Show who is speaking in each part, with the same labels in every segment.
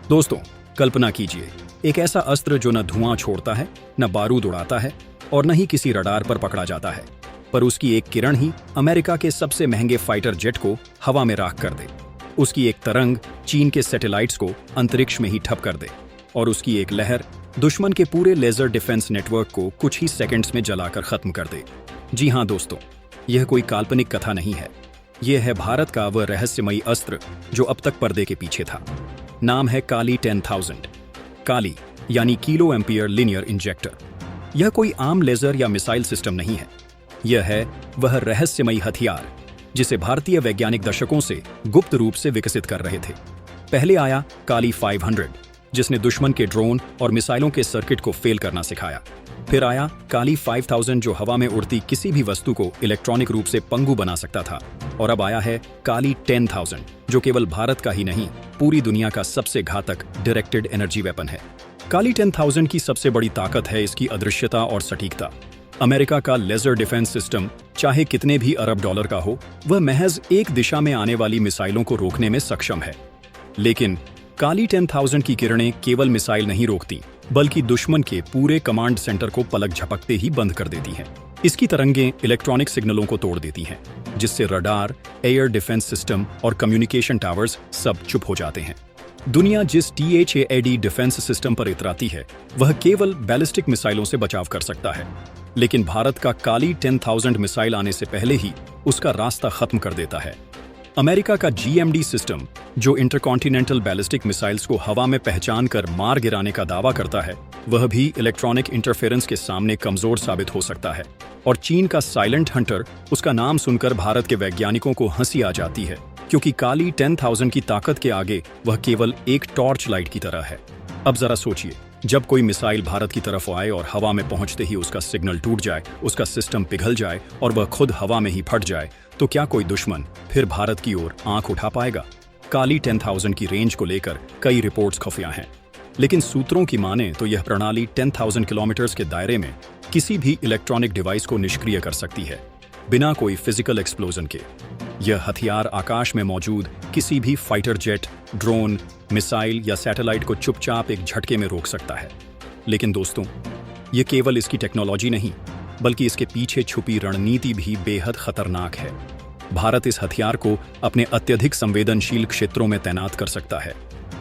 Speaker 1: दोस्तों, कल्पना कीजिए, एक ऐसा अस्त्र जो न धुआं छोड़ता है, न बारूद उड़ाता है और न ही किसी रडार पर पकड़ा जाता है, पर उसकी एक किरण ही अमेरिका के सबसे महंगे फाइटर जेट को हवा में राख कर दे। उसकी एक तरंग चीन के सैटेलाइट्स को अंतरिक्ष में ही ठप कर दे और उसकी एक लहर दुश्मन के पूरे लेजर डिफेंस नेटवर्क को कुछ ही सेकंड्स में जलाकर खत्म कर दे। जी हाँ दोस्तों, यह कोई काल्पनिक कथा नहीं है। यह है भारत का वह रहस्यमयी अस्त्र जो अब तक पर्दे के पीछे था। नाम है काली 10,000। काली यानी किलो एम्पियर लीनियर इंजेक्टर। यह कोई आम लेजर या मिसाइल सिस्टम नहीं है। यह है वह रहस्यमयी हथियार जिसे भारतीय वैज्ञानिक दशकों से गुप्त रूप से विकसित कर रहे थे। पहले आया काली 500, जिसने दुश्मन के ड्रोन और मिसाइलों के सर्किट को फेल करना सिखाया। फिर आया काली 5000 जो हवा में उड़ती किसी भी वस्तु को इलेक्ट्रॉनिक रूप से पंगु बना सकता था। और अब आया है काली 10,000 जो केवल भारत का ही नहीं, पूरी दुनिया का सबसे घातक डायरेक्टेड एनर्जी वेपन है। काली 10,000 की सबसे बड़ी ताकत है इसकी अदृश्यता और सटीकता। अमेरिका का लेजर डिफेंस सिस्टम चाहे कितने भी अरब डॉलर का हो, वह महज एक दिशा में आने वाली मिसाइलों को रोकने में सक्षम है। लेकिन काली 10,000 की किरणें केवल मिसाइल नहीं रोकती, बल्कि दुश्मन के पूरे कमांड सेंटर को पलक झपकते ही बंद कर देती हैं। इसकी तरंगें इलेक्ट्रॉनिक सिग्नलों को तोड़ देती हैं, जिससे रडार, एयर डिफेंस सिस्टम और कम्युनिकेशन टावर्स सब चुप हो जाते हैं। दुनिया जिस THAAD डिफेंस सिस्टम पर इतराती है, वह केवल बैलिस्टिक मिसाइलों से बचाव कर सकता है। लेकिन भारत का काली 10,000 मिसाइल आने से पहले ही उसका रास्ता खत्म कर देता है। अमेरिका का GMD सिस्टम, जो इंटरकॉन्टिनेंटल बैलिस्टिक मिसाइल्स को हवा में पहचान कर मार गिराने का दावा करता है, वह भी इलेक्ट्रॉनिक इंटरफेरेंस के सामने कमजोर साबित हो सकता है। और चीन का साइलेंट हंटर, उसका नाम सुनकर भारत के वैज्ञानिकों को हंसी आ जाती है, क्योंकि काली 10,000 की ताकत के आगे वह केवल एक टॉर्च लाइट की तरह है। अब जरा सोचिए, जब कोई मिसाइल भारत की तरफ आए और हवा में पहुंचते ही उसका सिग्नल टूट जाए, उसका सिस्टम पिघल जाए और वह खुद हवा में ही फट जाए, तो क्या कोई दुश्मन फिर भारत की ओर आंख उठा पाएगा? काली 10,000 की रेंज को लेकर कई रिपोर्ट्स खुफिया हैं, लेकिन सूत्रों की माने तो यह प्रणाली 10,000 किलोमीटर के दायरे में किसी भी इलेक्ट्रॉनिक डिवाइस को निष्क्रिय कर सकती है, बिना कोई फिजिकल एक्सप्लोजन के। यह हथियार आकाश में मौजूद किसी भी फाइटर जेट, ड्रोन, मिसाइल या सैटेलाइट को चुपचाप एक झटके में रोक सकता है। लेकिन दोस्तों, यह केवल इसकी टेक्नोलॉजी नहीं, बल्कि इसके पीछे छुपी रणनीति भी बेहद खतरनाक है। भारत इस हथियार को अपने अत्यधिक संवेदनशील क्षेत्रों में तैनात कर सकता है,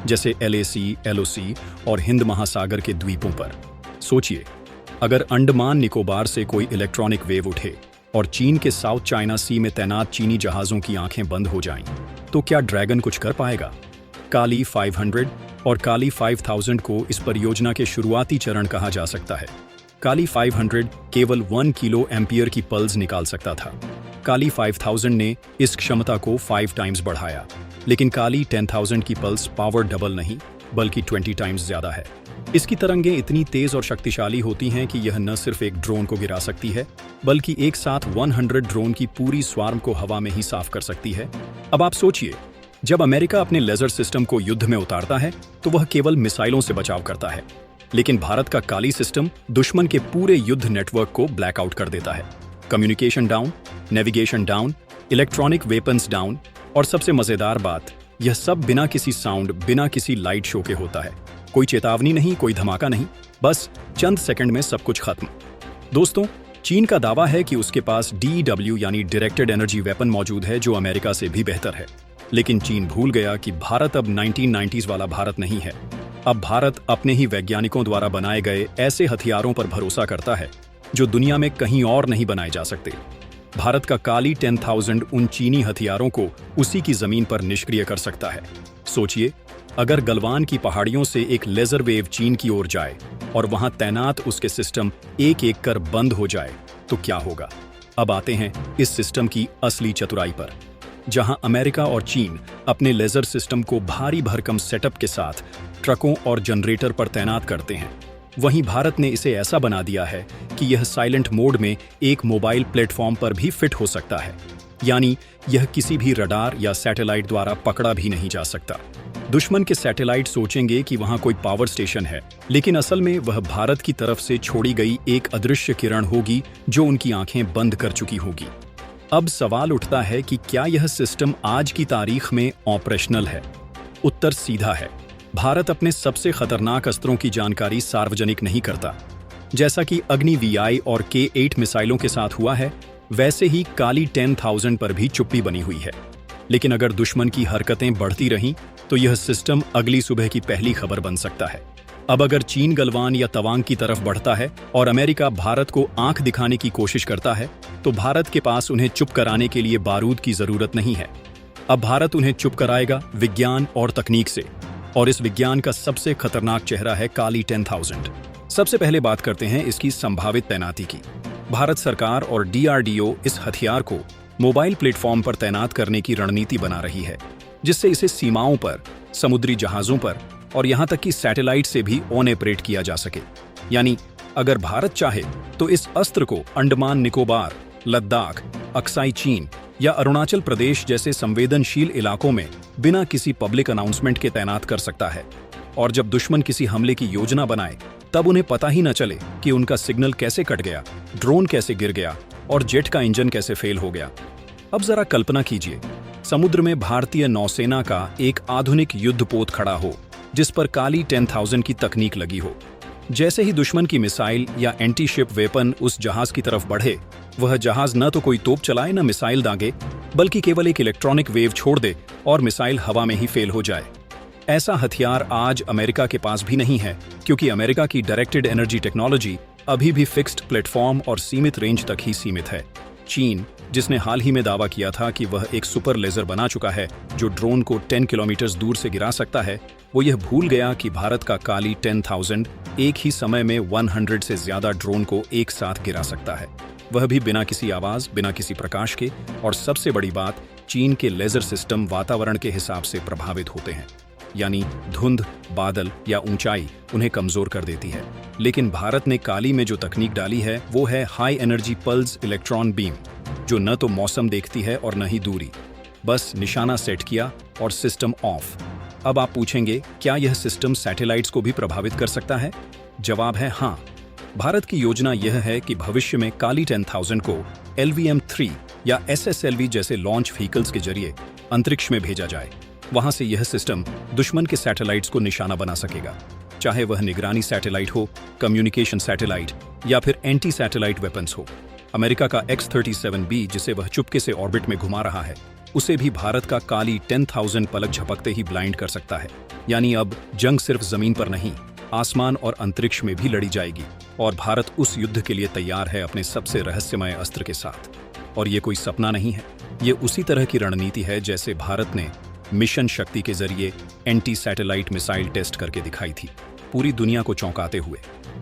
Speaker 1: जैसे LAC, LOC और हिंद महासागर के द्वीपों पर। सोचिए, अगर अंडमान निकोबार से कोई इलेक्ट्रॉनिक वेव उठे और चीन के साउथ चाइना सी में तैनात चीनी जहाजों की आंखें बंद हो जाएं, तो क्या ड्रैगन कुछ कर पाएगा? काली 500 और काली 5000 को इस परियोजना के शुरुआती चरण कहा जा सकता है। काली 500 केवल 1 किलो एम्पियर की पल्स निकाल सकता था। काली 5000 ने इस क्षमता को 5 टाइम्स बढ़ाया, लेकिन काली 10,000 की पल्स पावर डबल नहीं, बल्कि 20 टाइम्स ज्यादा है। इसकी तरंगें इतनी तेज और शक्तिशाली होती हैं कि यह न सिर्फ एक ड्रोन को गिरा सकती है, बल्कि एक साथ 100 ड्रोन की पूरी स्वार्म को हवा में ही साफ कर सकती है। अब आप सोचिए, जब अमेरिका अपने लेजर सिस्टम को युद्ध में उतारता है, तो वह केवल मिसाइलों से बचाव करता है, लेकिन भारत का काली सिस्टम दुश्मन के पूरे युद्ध नेटवर्क को ब्लैकआउट कर देता है। Communication down, navigation down, electronic weapons down, और सबसे मजेदार बात, यह सब बिना किसी साउंड, बिना किसी लाइट शो के होता है। कोई चेतावनी नहीं, कोई धमाका नहीं, बस चंद सेकंड में सब कुछ खत्म। दोस्तों, चीन का दावा है कि उसके पास DEW यानी डायरेक्टेड एनर्जी वेपन मौजूद है, जो अमेरिका से भी बेहतर है। लेकिन चीन भूल गया कि भारत अब 1990s वाला भारत नहीं है। अब भारत अपने ही वैज्ञानिकों द्वारा बनाए गए ऐसे हथियारों पर भरोसा करता है जो दुनिया में कहीं और नहीं बनाए जा सकते। भारत का काली 10,000 उन चीनी हथियारों को उसी की जमीन पर निष्क्रिय कर सकता है। सोचिए, अगर गलवान की पहाड़ियों से एक लेजर वेव चीन की ओर जाए और वहां तैनात उसके सिस्टम एक एक कर बंद हो जाए, तो क्या होगा? अब आते हैं इस सिस्टम की असली चतुराई पर। जहां अमेरिका और चीन अपने लेजर सिस्टम को भारी भरकम सेटअप के साथ ट्रकों और जनरेटर पर तैनात करते हैं, वहीं भारत ने इसे ऐसा बना दिया है कि यह साइलेंट मोड में एक मोबाइल प्लेटफॉर्म पर भी फिट हो सकता है। यानी यह किसी भी रडार या सैटेलाइट द्वारा पकड़ा भी नहीं जा सकता। दुश्मन के सैटेलाइट सोचेंगे कि वहां कोई पावर स्टेशन है, लेकिन असल में वह भारत की तरफ से छोड़ी गई एक अदृश्य किरण होगी जो उनकी आंखें बंद कर चुकी होगी। अब सवाल उठता है कि क्या यह सिस्टम आज की तारीख में ऑपरेशनल है? उत्तर सीधा है, भारत अपने सबसे खतरनाक अस्त्रों की जानकारी सार्वजनिक नहीं करता। जैसा कि अग्नि VI और K8 मिसाइलों के साथ हुआ है, वैसे ही काली 10,000 पर भी चुप्पी बनी हुई है। लेकिन अगर दुश्मन की हरकतें बढ़ती रहीं तो यह सिस्टम अगली सुबह की पहली खबर बन सकता है। अब अगर चीन गलवान या तवांग की तरफ बढ़ता है और अमेरिका भारत को आंख दिखाने की कोशिश करता है, तो भारत के पास उन्हें चुप कराने के लिए बारूद की जरूरत नहीं है। अब भारत उन्हें चुप कराएगा विज्ञान और तकनीक से, और इस विज्ञान का सबसे खतरनाक चेहरा है काली 10,000। सबसे पहले बात करते हैं इसकी संभावित तैनाती की। भारत सरकार और DRDO इस हथियार को मोबाइल प्लेटफॉर्म पर तैनात करने की रणनीति बना रही है, जिससे इसे सीमाओं पर, समुद्री जहाजों पर और यहां तक कि सैटेलाइट से भी ऑन ऑपरेट किया जा सके। यानी अगर भारत चाहे तो इस अस्त्र को अंडमान निकोबार, लद्दाख, अक्साई चीन या अरुणाचल प्रदेश जैसे संवेदनशील इलाकों में बिना किसी पब्लिक अनाउंसमेंट के तैनात कर सकता है। और जब दुश्मन किसी हमले की योजना बनाए, तब उन्हें पता ही न चले कि उनका सिग्नल कैसे कट गया, ड्रोन कैसे गिर गया और जेट का इंजन कैसे फेल हो गया। अब जरा कल्पना कीजिए, समुद्र में भारतीय नौसेना का एक आधुनिक युद्धपोत खड़ा हो जिस पर काली 10,000 की तकनीक लगी हो। जैसे ही दुश्मन की मिसाइल या एंटी शिप वेपन उस जहाज की तरफ बढ़े, वह जहाज न तो कोई तोप चलाए न मिसाइल दागे, बल्कि केवल एक इलेक्ट्रॉनिक वेव छोड़ दे और मिसाइल हवा में ही फेल हो जाए। ऐसा हथियार आज अमेरिका के पास भी नहीं है, क्योंकि अमेरिका की डायरेक्टेड एनर्जी टेक्नोलॉजी अभी भी फिक्स्ड प्लेटफॉर्म और सीमित रेंज तक ही सीमित है। चीन, जिसने हाल ही में दावा किया था कि वह एक सुपर लेजर बना चुका है जो ड्रोन को 10 किलोमीटर दूर से गिरा सकता है, वो यह भूल गया कि भारत का काली 10,000 एक ही समय में 100 से ज्यादा ड्रोन को एक साथ गिरा सकता है, वह भी बिना किसी आवाज, बिना किसी प्रकाश के। और सबसे बड़ी बात, चीन के लेजर सिस्टम वातावरण के हिसाब से प्रभावित होते हैं, यानी धुंध, बादल या ऊंचाई उन्हें कमजोर कर देती है। लेकिन भारत ने काली में जो तकनीक डाली है वो है high energy pulse electron beam, जो न तो मौसम देखती है और न ही दूरी। बस निशाना सेट किया और सिस्टम ऑफ। अब आप पूछेंगे, क्या यह सिस्टम सैटेलाइट्स को भी प्रभावित कर सकता है? जवाब है हाँ। भारत की योजना यह है कि भविष्य में काली 10,000 को LVM-3 या SSLV जैसे लॉन्च व्हीकल्स के जरिए अंतरिक्ष में भेजा जाए। वहां से यह सिस्टम दुश्मन के सैटेलाइट्स को निशाना बना सकेगा, चाहे वह निगरानी सैटेलाइट हो, कम्युनिकेशन सैटेलाइट या फिर एंटी सैटेलाइट वेपन्स हो। अमेरिका का X-37B, जिसे वह चुपके से ऑर्बिट में घुमा रहा है, उसे भी भारत का काली 10,000 पलक झपकते ही ब्लाइंड कर सकता है। यानी अब जंग सिर्फ जमीन पर नहीं, आसमान और अंतरिक्ष में भी लड़ी जाएगी, और भारत उस युद्ध के लिए तैयार है अपने सबसे रहस्यमय अस्त्र के साथ। और ये कोई सपना नहीं है, ये उसी तरह की रणनीति है जैसे भारत ने मिशन शक्ति के जरिए एंटी सैटेलाइट मिसाइल टेस्ट करके दिखाई थी, पूरी दुनिया को चौंकाते हुए।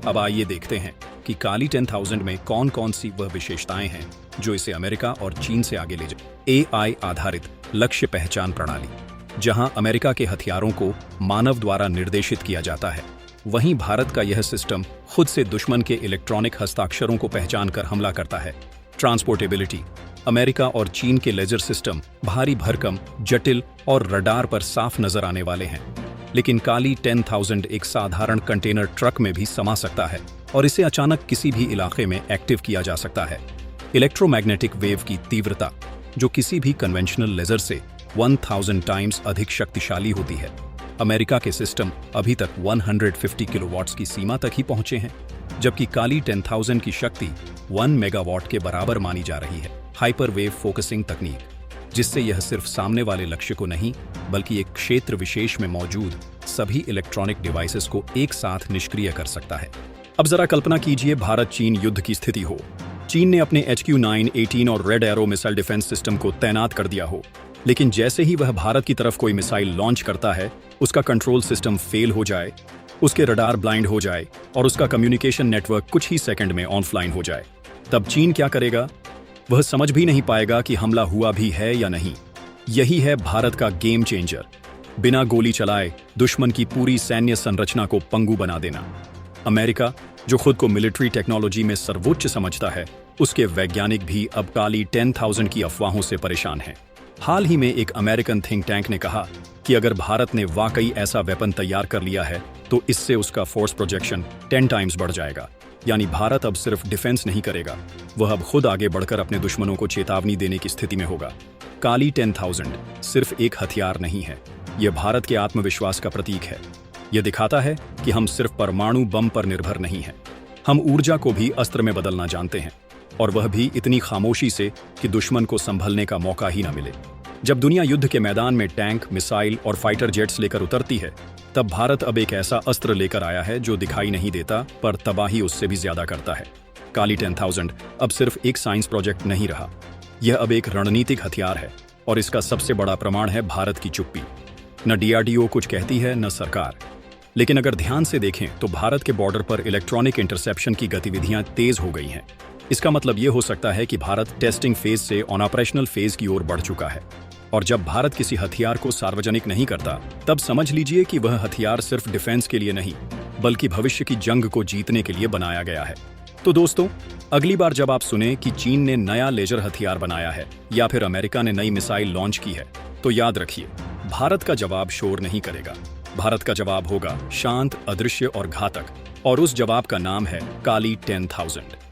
Speaker 1: अब आइए देखते हैं कि काली 10,000 में कौन कौन सी वह विशेषताएं हैं जो इसे अमेरिका और चीन से आगे ले जाए। AI आधारित लक्ष्य पहचान प्रणाली। जहां अमेरिका के हथियारों को मानव द्वारा निर्देशित किया जाता है, वहीं भारत का यह सिस्टम खुद से दुश्मन के इलेक्ट्रॉनिक हस्ताक्षरों को पहचान कर हमला करता है। ट्रांसपोर्टेबिलिटी। अमेरिका और चीन के लेजर सिस्टम भारी भरकम, जटिल और रडार पर साफ नजर आने वाले हैं, लेकिन काली 10,000 एक साधारण कंटेनर ट्रक में भी समा सकता है और इसे अचानक किसी भी इलाके में एक्टिव किया जा सकता है। इलेक्ट्रोमैग्नेटिक वेव की तीव्रता, जो किसी भी कन्वेंशनल लेजर से 1000 टाइम्स अधिक शक्तिशाली होती है। अमेरिका के सिस्टम अभी तक 150 किलोवाट्स की सीमा तक ही पहुंचे हैं, जबकि काली 10,000 की शक्ति 1 मेगावाट के बराबर मानी जा रही है। हाइपरवेव फोकसिंग तकनीक, जिससे यह सिर्फ सामने वाले लक्ष्य को नहीं, बल्कि एक क्षेत्र विशेष में मौजूद सभी इलेक्ट्रॉनिक डिवाइसेस को एक साथ निष्क्रिय कर सकता है। अब जरा कल्पना कीजिए भारत चीन युद्ध की स्थिति हो। चीन ने अपने HQ-9, 18 और red arrow missile defence system को तैनात कर दिया हो, लेकिन जैसे ही वह भारत की तरफ कोई मिसाइल लॉन्च करता है, उसका कंट्रोल सिस्टम फेल हो जाए, उसके रडार ब्लाइंड हो जाए और उसका कम्युनिकेशन नेटवर्क कुछ ही सेकंड में ऑनलाइन हो जाए, तब चीन क्या करेगा? वह समझ भी नहीं पाएगा कि हमला हुआ भी है या नहीं। यही है भारत का गेम चेंजर। बिना गोली चलाए दुश्मन की पूरी सैन्य संरचना को पंगु बना देना। अमेरिका, जो खुद को मिलिट्री टेक्नोलॉजी में सर्वोच्च समझता है, उसके वैज्ञानिक भी अब काली 10,000 की अफवाहों से परेशान हैं। हाल ही में एक अमेरिकन थिंक टैंक ने कहा कि अगर भारत ने वाकई ऐसा वेपन तैयार कर लिया है, तो इससे उसका फोर्स प्रोजेक्शन 10 टाइम्स बढ़ जाएगा। यानी भारत अब सिर्फ डिफेंस नहीं करेगा, वह अब खुद आगे बढ़कर अपने दुश्मनों को चेतावनी देने की स्थिति में होगा। काली 10,000 सिर्फ एक हथियार नहीं है, यह भारत के आत्मविश्वास का प्रतीक है। यह दिखाता है कि हम सिर्फ परमाणु बम पर निर्भर नहीं हैं। हम ऊर्जा को भी अस्त्र में बदलना जानते हैं, और वह भी इतनी खामोशी से कि दुश्मन को संभलने का मौका ही न मिले। जब दुनिया युद्ध के मैदान में टैंक, मिसाइल और फाइटर जेट्स लेकर उतरती है, तब भारत अब एक ऐसा अस्त्र लेकर आया है जो दिखाई नहीं देता पर तबाही उससे भी ज्यादा करता है। काली 10,000 अब सिर्फ एक साइंस प्रोजेक्ट नहीं रहा, यह अब एक रणनीतिक हथियार है, और इसका सबसे बड़ा प्रमाण है भारत की चुप्पी। न DRDO कुछ कहती है, न सरकार। लेकिन अगर ध्यान से देखें तो भारत के बॉर्डर पर इलेक्ट्रॉनिक इंटरसेप्शन की गतिविधियां तेज हो गई हैं। इसका मतलब यह हो सकता है कि भारत टेस्टिंग फेज से ऑन ऑपरेशनल फेज की ओर बढ़ चुका है। और जब भारत किसी हथियार को सार्वजनिक नहीं करता, तब समझ लीजिए कि वह हथियार सिर्फ डिफेंस के लिए नहीं, बल्कि भविष्य की जंग को जीतने के लिए बनाया गया है। तो दोस्तों, अगली बार जब आप सुने कि चीन ने नया लेजर हथियार बनाया है या फिर अमेरिका ने नई मिसाइल लॉन्च की है, तो याद रखिए, भारत का जवाब शोर नहीं करेगा। भारत का जवाब होगा शांत, अदृश्य और घातक, और उस जवाब का नाम है काली 10,000।